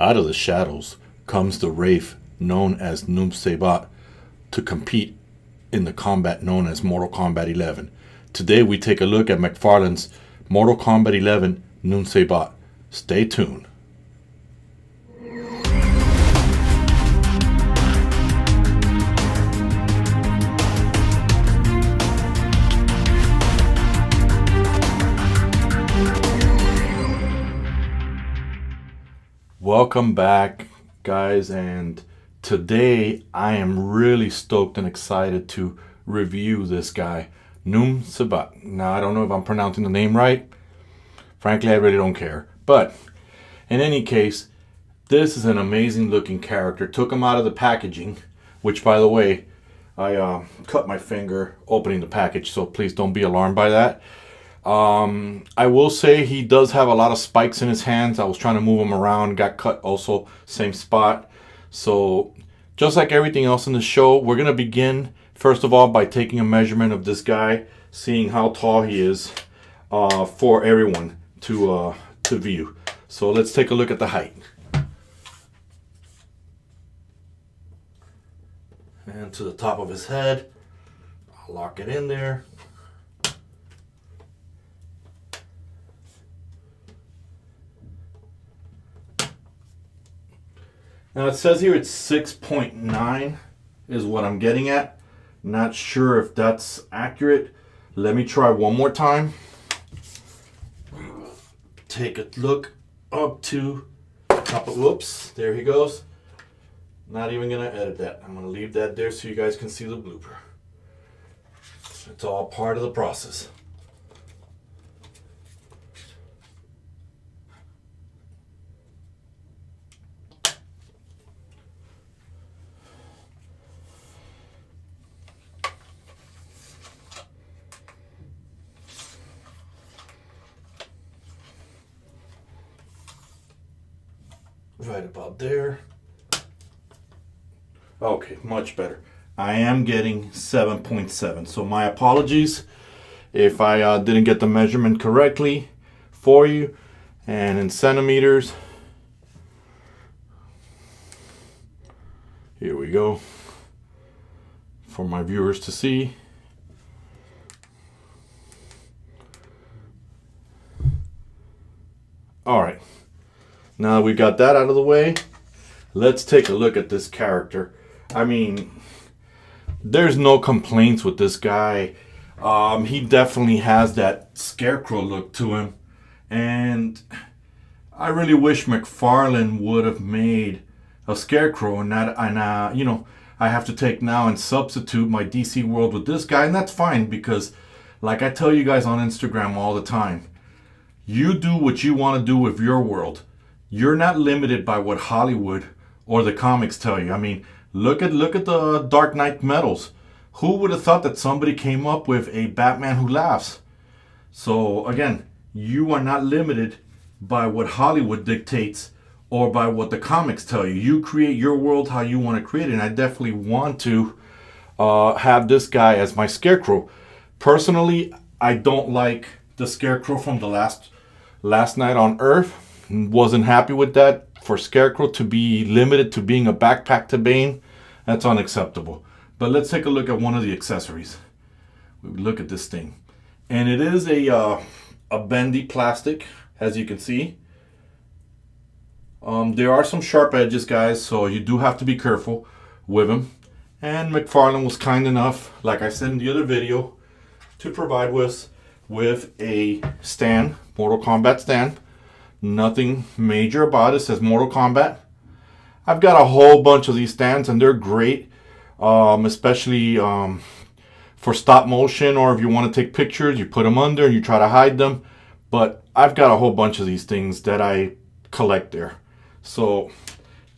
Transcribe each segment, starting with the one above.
Out of the shadows comes the wraith known as Noob Saibot to compete in the combat known as Mortal Kombat 11. Today we take a look at McFarlane's Mortal Kombat 11 Noob Saibot. Stay tuned. Welcome back, guys, and today I am really stoked and excited to review this guy, Noob Saibot. Now, I don't know if I'm pronouncing the name right. Frankly, I really don't care. But in any case, this is an amazing looking character. Took him out of the packaging, which, by the way, I cut my finger opening the package, so please don't be alarmed by that. I will say he does have a lot of spikes in his hands. I was trying to move him around, got cut also, same spot. So just like everything else in the show, we're going to begin first of all by taking a measurement of this guy, seeing how tall he is for everyone to view. So let's take a look at the height. And to the top of his head, I'll lock it in there. Now it says here it's 6.9 is what I'm getting at. Not sure if that's accurate. Let me try one more time. Take a look up to the top of, whoops, there he goes. Not even gonna edit that. I'm gonna leave that there so you guys can see the blooper. It's all part of the process. Right about there. Okay, much better. I am getting 7.7. So my apologies if I didn't get the measurement correctly for you. And in centimeters, here we go for my viewers to see. All right. Now that we got that out of the way, let's take a look at this character. I mean, there's no complaints with this guy. He definitely has that scarecrow look to him. And I really wish McFarlane would have made a scarecrow and not, you know, I have to take now and substitute my DC world with this guy. And that's fine because, like I tell you guys on Instagram all the time, you do what you want to do with your world. You're not limited by what Hollywood or the comics tell you. I mean, look at the Dark Knight medals. Who would have thought that somebody came up with a Batman who laughs? So again, you are not limited by what Hollywood dictates or by what the comics tell you. You create your world how you want to create it. And I definitely want to have this guy as my scarecrow. Personally, I don't like the scarecrow from the last Night on Earth. Wasn't happy with that. For Scarecrow to be limited to being a backpack to Bane, that's unacceptable. But let's take a look at one of the accessories. Look at this thing. And it is a bendy plastic, as you can see. There are some sharp edges, guys, so you do have to be careful with them. And McFarlane was kind enough, like I said in the other video, to provide us with a stand, Mortal Kombat stand. Nothing major about it. It says Mortal Kombat. I've got a whole bunch of these stands and they're great, especially for stop motion, or if you want to take pictures, you put them under and you try to hide them. But I've got a whole bunch of these things that I collect there. So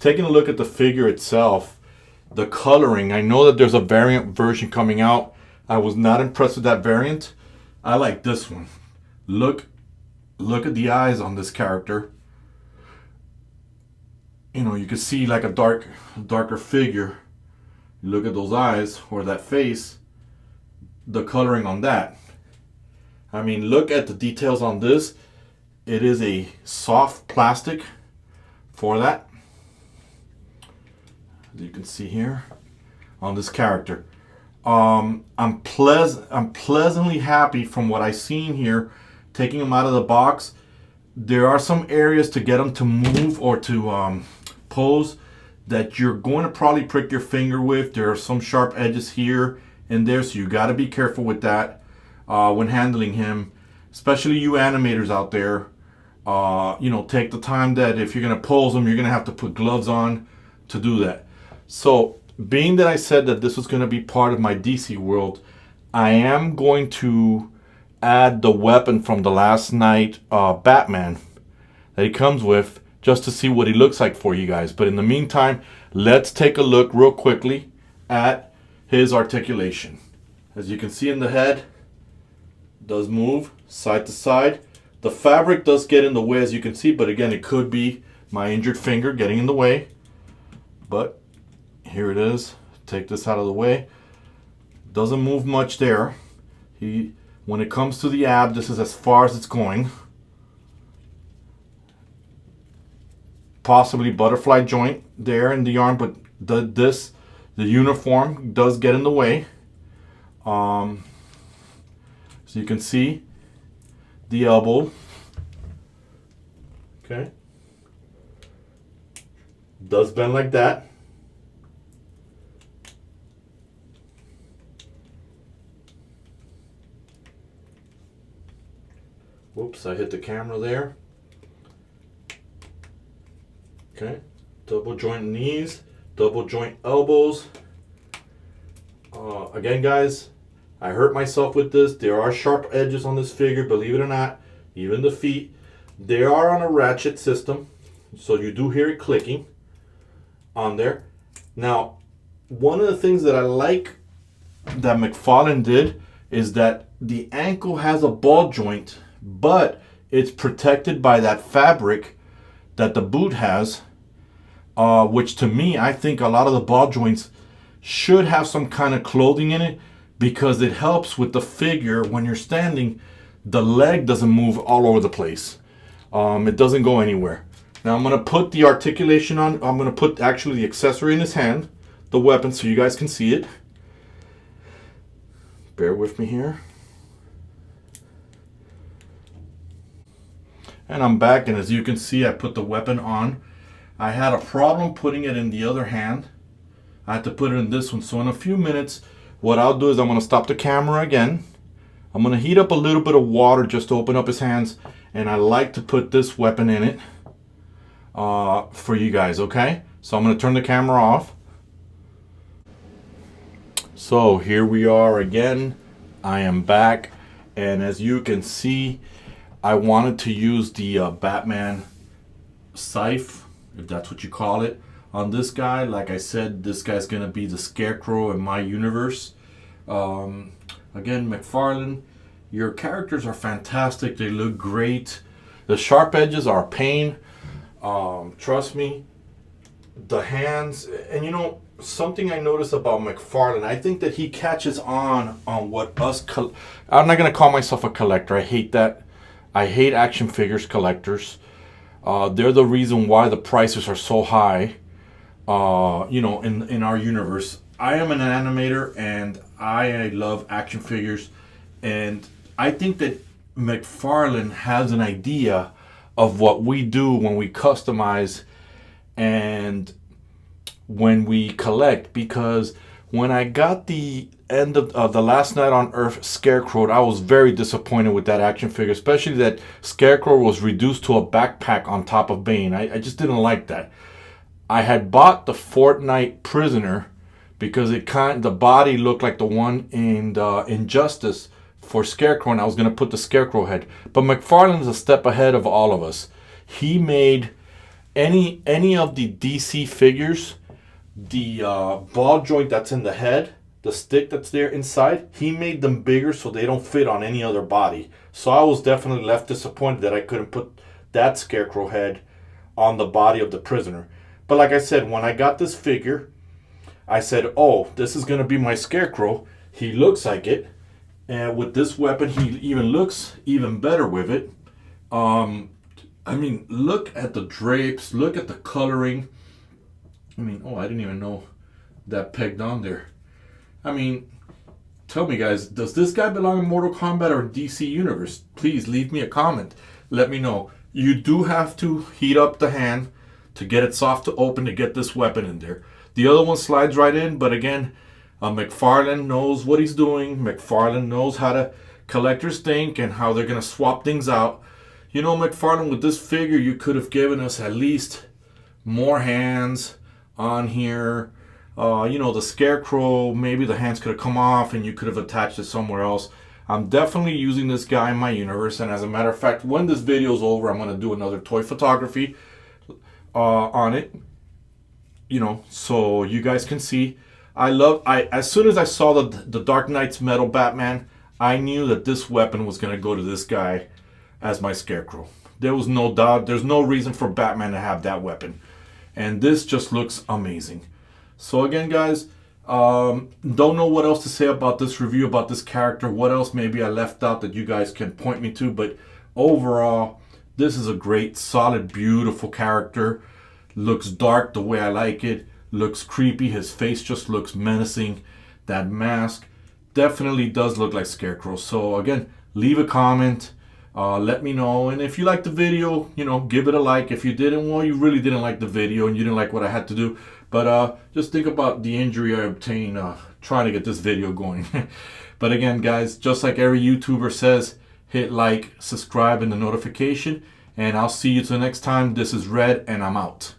taking a look at the figure itself, the coloring, I know that there's a variant version coming out. I was not impressed with that variant. I like this one. Look at the eyes on this character. You know, you can see like a darker figure. You look at those eyes or that face, the coloring on that. I mean, look at the details on this. It is a soft plastic for that. as you can see here on this character. I'm pleasantly happy from what I've seen here, taking him out of the box. There are some areas to get him to move or to pose that you're going to probably prick your finger with. There are some sharp edges here and there, so you got to be careful with that when handling him, especially you animators out there. You know, take the time that if you're going to pose him, you're going to have to put gloves on to do that. So being that I said that this was going to be part of my DC world, I am going to add the weapon from the last night Batman that he comes with, just to see what he looks like for you guys. But in the meantime, let's take a look real quickly at his articulation. As you can see in the head, it does move side to side. The fabric does get in the way, as you can see, but again, it could be my injured finger getting in the way. But here it is. Take this out of the way. Doesn't move much there. When it comes to the ab, this is as far as it's going. Possibly butterfly joint there in the arm, but the uniform does get in the way. So you can see the elbow. Okay. Does bend like that. Whoops, I hit the camera there. Okay, double joint knees, double joint elbows. Again, guys, I hurt myself with this. There are sharp edges on this figure, believe it or not. Even the feet. They are on a ratchet system, so you do hear it clicking on there. Now, one of the things that I like that McFarlane did is that the ankle has a ball joint, but it's protected by that fabric that the boot has. Which to me, I think a lot of the ball joints should have some kind of clothing in it, because it helps with the figure when you're standing. The leg doesn't move all over the place. It doesn't go anywhere. Now I'm going to put the articulation on. I'm going to put actually the accessory in his hand, the weapon, so you guys can see it. Bear with me here. And I'm back, and as you can see, I put the weapon on. I had a problem putting it in the other hand. I had to put it in this one. So in a few minutes, what I'll do is I'm going to stop the camera again. I'm going to heat up a little bit of water just to open up his hands. And I like to put this weapon in it for you guys, okay? So I'm going to turn the camera off. So here we are again. I am back. And as you can see, I wanted to use the Batman scythe, if that's what you call it, on this guy. Like I said, this guy's gonna be the Scarecrow in my universe. Again, McFarlane, your characters are fantastic. They look great. The sharp edges are a pain. Trust me. The hands, and you know, something I noticed about McFarlane, I think that he catches on what us, I'm not gonna call myself a collector. I hate that. I hate action figures collectors. They're the reason why the prices are so high, you know, in our universe. I am an animator and I love action figures. And I think that McFarlane has an idea of what we do when we customize and when we collect. Because when I got the end of the Last Night on Earth Scarecrow, I was very disappointed with that action figure, especially that Scarecrow was reduced to a backpack on top of Bane. I just didn't like that. I had bought the Fortnite Prisoner because the body looked like the one in Injustice for Scarecrow, and I was going to put the Scarecrow head. But McFarlane is a step ahead of all of us. He made any of the DC figures, the ball joint that's in the head, the stick that's there inside, he made them bigger so they don't fit on any other body. So I was definitely left disappointed that I couldn't put that Scarecrow head on the body of the Prisoner. But like I said, when I got this figure, I said, oh, this is going to be my Scarecrow. He looks like it. And with this weapon, he even looks even better with it. I mean, look at the drapes. Look at the coloring. I mean, oh, I didn't even know that pegged on there. I mean, tell me, guys, does this guy belong in Mortal Kombat or DC Universe? Please leave me a comment. Let me know. You do have to heat up the hand to get it soft to open to get this weapon in there. The other one slides right in, but again, McFarlane knows what he's doing. McFarlane knows how to collectors think and how they're going to swap things out. You know, McFarlane, with this figure, you could have given us at least more hands on here. You know, the Scarecrow, maybe the hands could have come off and you could have attached it somewhere else. I'm definitely using this guy in my universe, and as a matter of fact, when this video is over, I'm going to do another toy photography on it. You know, so you guys can see. As soon as I saw the Dark Knight's Metal Batman, I knew that this weapon was going to go to this guy as my Scarecrow. There was no doubt. There's no reason for Batman to have that weapon. And this just looks amazing. So again, guys, don't know what else to say about this review, about this character. What else maybe I left out that you guys can point me to. But overall, this is a great, solid, beautiful character. Looks dark the way I like it. Looks creepy. His face just looks menacing. That mask definitely does look like Scarecrow. So again, leave a comment. Let me know. And if you liked the video, you know, give it a like. If you didn't, well, you really didn't like the video and you didn't like what I had to do. But just think about the injury I obtained trying to get this video going. But again, guys, just like every YouTuber says, hit like, subscribe, and the notification. And I'll see you till next time. This is Red, and I'm out.